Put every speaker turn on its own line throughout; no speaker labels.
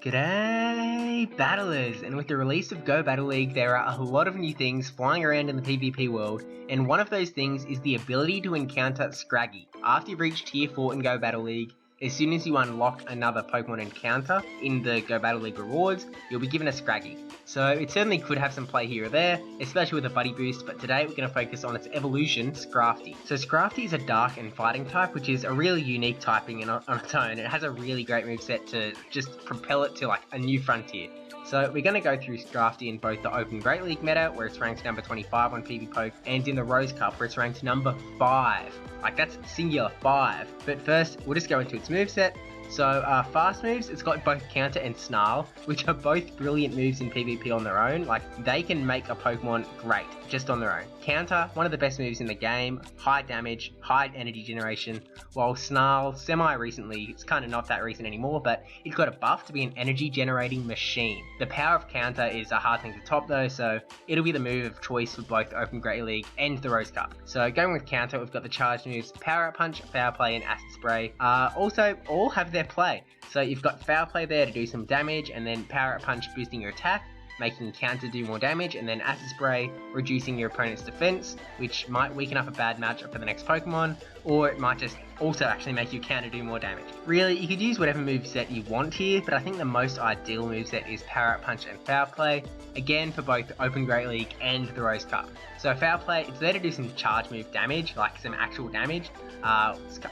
G'day battlers, and with the release of Go Battle League there are a lot of new things flying around in the PvP world, and one of those things is the ability to encounter Scraggy. After you've reached tier 4 in Go Battle League, as soon as you unlock another Pokemon encounter in the Go Battle League rewards, you'll be given a Scraggy. So it certainly could have some play here or there, especially with a buddy boost, but today we're going to focus on its evolution, Scrafty. So Scrafty is a dark and fighting type, which is a really unique typing on its own. It has a really great moveset to just propel it to like a new frontier. So we're going to go through Scrafty in both the Open Great League meta, where it's ranked number 25 on PvPoke, and in the Rose Cup, where it's ranked number 5. Like, that's singular 5. But first, we'll just go into its moveset. So, fast moves, it's got both Counter and Snarl, which are both brilliant moves in PvP on their own. Like, they can make a Pokemon great, just on their own. Counter, one of the best moves in the game, high damage, high energy generation, while Snarl, semi-recently, it's kind of not that recent anymore, but it got a buff to be an energy generating machine. The power of Counter is a hard thing to top though, so it'll be the move of choice for both the Open Great League and the Rose Cup. So, going with Counter, we've got the charge moves, Power Up Punch, Foul Play, and Acid Spray. Also, all have their play. So you've got Foul Play there to do some damage, and then Power Up Punch boosting your attack, making Counter do more damage, and then Acid Spray reducing your opponent's defense, which might weaken up a bad matchup for the next Pokemon, or it might just also actually make your Counter do more damage. Really, you could use whatever moveset you want here, but I think the most ideal moveset is Power Up Punch and Foul Play, again for both the Open Great League and the Rose Cup. So Foul Play, it's there to do some charge move damage, like some actual damage.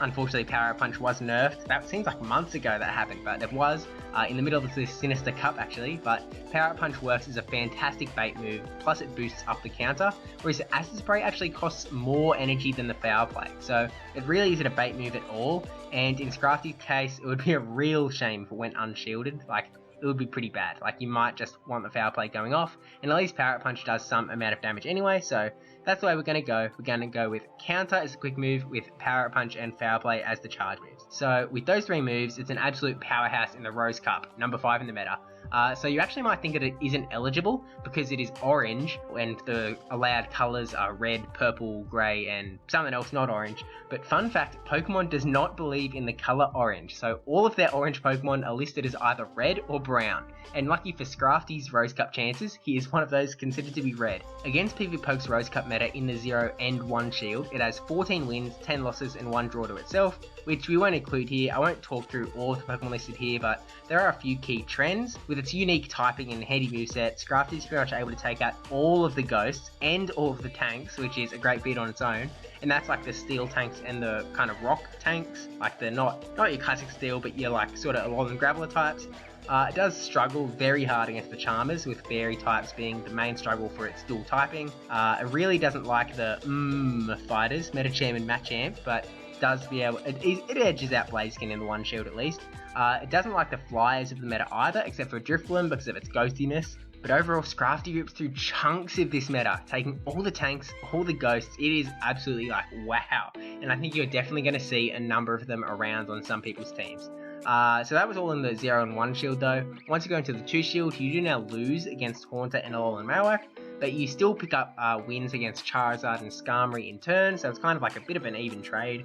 Unfortunately, Power Up Punch was nerfed. That seems like months ago that happened, but it was in the middle of this Sinister Cup actually. But Power Up Punch works as a fantastic bait move, plus it boosts up the counter, whereas the Acid Spray actually costs more energy than the Foul Play. So it really isn't a bait move at all, and in Scrafty's case, it would be a real shame if it went unshielded. Like, it would be pretty bad. Like, you might just want the Foul Play going off, and at least Power Up Punch does some amount of damage anyway, so that's the way we're going to go. We're going to go with Counter as a quick move, with Power Up Punch and Foul Play as the charge moves. So with those three moves, it's an absolute powerhouse in the Rose Cup, number 5 in the meta. So you actually might think that it isn't eligible because it is orange and the allowed colours are red, purple, grey and something else not orange. But fun fact, Pokemon does not believe in the colour orange, so all of their orange Pokemon are listed as either red or brown. And lucky for Scrafty's Rose Cup chances, he is one of those considered to be red. Against PvPoke's Rose Cup meta in the 0 and 1 shield, it has 14 wins, 10 losses and 1 draw to itself, which we won't include here. I won't talk through all of the Pokemon listed here, but there are a few key trends. With its unique typing and handy moveset, Scrafty is pretty much able to take out all of the ghosts and all of the tanks, which is a great beat on its own. And that's like the steel tanks and the kind of rock tanks, like they're not your classic steel, but you're like sort of log and graveler types. It does struggle very hard against the Charmers, with fairy types being the main struggle for its dual typing. It really doesn't like the fighters, Metacham and Machamp, but does be able, it edges out Blaziken in the 1 shield at least. It doesn't like the flyers of the meta either, except for Drifloon because of its ghostiness. But overall, Scrafty rips through chunks of this meta, taking all the tanks, all the ghosts. It is absolutely like wow, and I think you're definitely going to see a number of them around on some people's teams. So that was all in the 0 and 1 shield though. Once you go into the 2 shield, you do now lose against Haunter and Alolan Marowak, but you still pick up wins against Charizard and Skarmory in turn, so it's kind of like a bit of an even trade.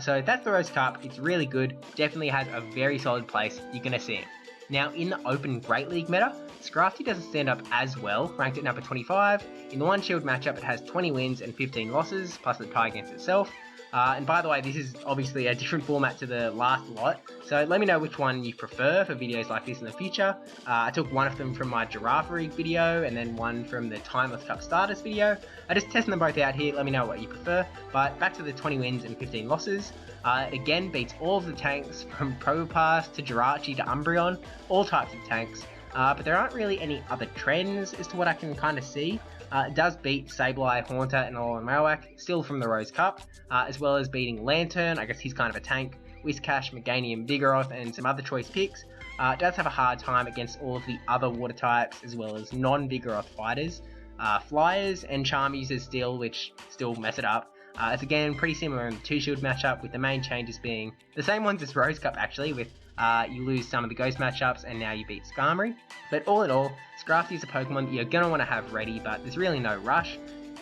So that's the Rose Cup. It's really good, definitely has a very solid place. You're going to see it. Now in the Open Great League meta, Scrafty doesn't stand up as well, ranked at number 25. In the 1 shield matchup, it has 20 wins and 15 losses, plus the tie against itself. And by the way, this is obviously a different format to the last lot, so let me know which one you prefer for videos like this in the future. I took one of them from my Giraffe video, and then one from the Timeless Cup Starters video. I just testing them both out here, let me know what you prefer. But back to the 20 wins and 15 losses. It again beats all of the tanks, from Probopass to Jirachi to Umbreon, all types of tanks. But there aren't really any other trends as to what I can kind of see. It does beat Sableye, Haunter, and Alolan Marowak, still from the Rose Cup, as well as beating Lantern, I guess he's kind of a tank, Whiscash, Meganium, Vigoroth, and some other choice picks. It does have a hard time against all of the other water types, as well as non-Vigoroth fighters, Flyers, and Charm users still, which still mess it up. It's again pretty similar in the 2 shield matchup, with the main changes being the same ones as Rose Cup actually, with you lose some of the ghost matchups and now you beat Skarmory. But all in all, Scrafty is a Pokemon that you're going to want to have ready, but there's really no rush.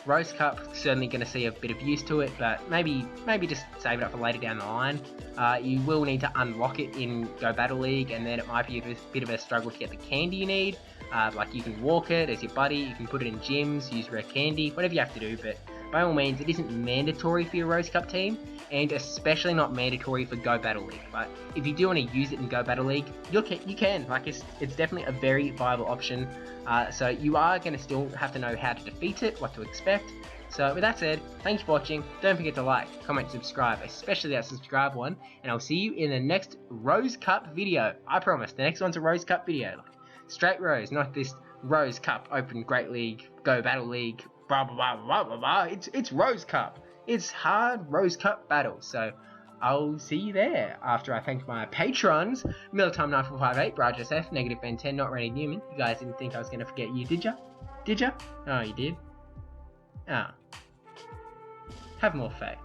Rose Cup, certainly going to see a bit of use to it, but maybe just save it up for later down the line. You will need to unlock it in Go Battle League, and then it might be a bit of a struggle to get the candy you need. Like you can walk it as your buddy, you can put it in gyms, use rare candy, whatever you have to do, but by all means, it isn't mandatory for your Rose Cup team, and especially not mandatory for Go Battle League. But if you do want to use it in Go Battle League, you can. Like it's definitely a very viable option. So you are going to still have to know how to defeat it, what to expect. So with that said, thank you for watching. Don't forget to like, comment, subscribe, especially that subscribe one, and I'll see you in the next Rose Cup video. I promise, the next one's a Rose Cup video. Like, straight Rose, not this Rose Cup, Open Great League, Go Battle League, blah blah blah blah blah blah. It's Rose Cup. It's hard Rose Cup battles. So I'll see you there after I thank my patrons, Militime9458, brajSF, NegativeBen10, NotRandyN3wman. You guys didn't think I was going to forget you, did ya? Did ya? Oh, you did? Ah. Have more faith.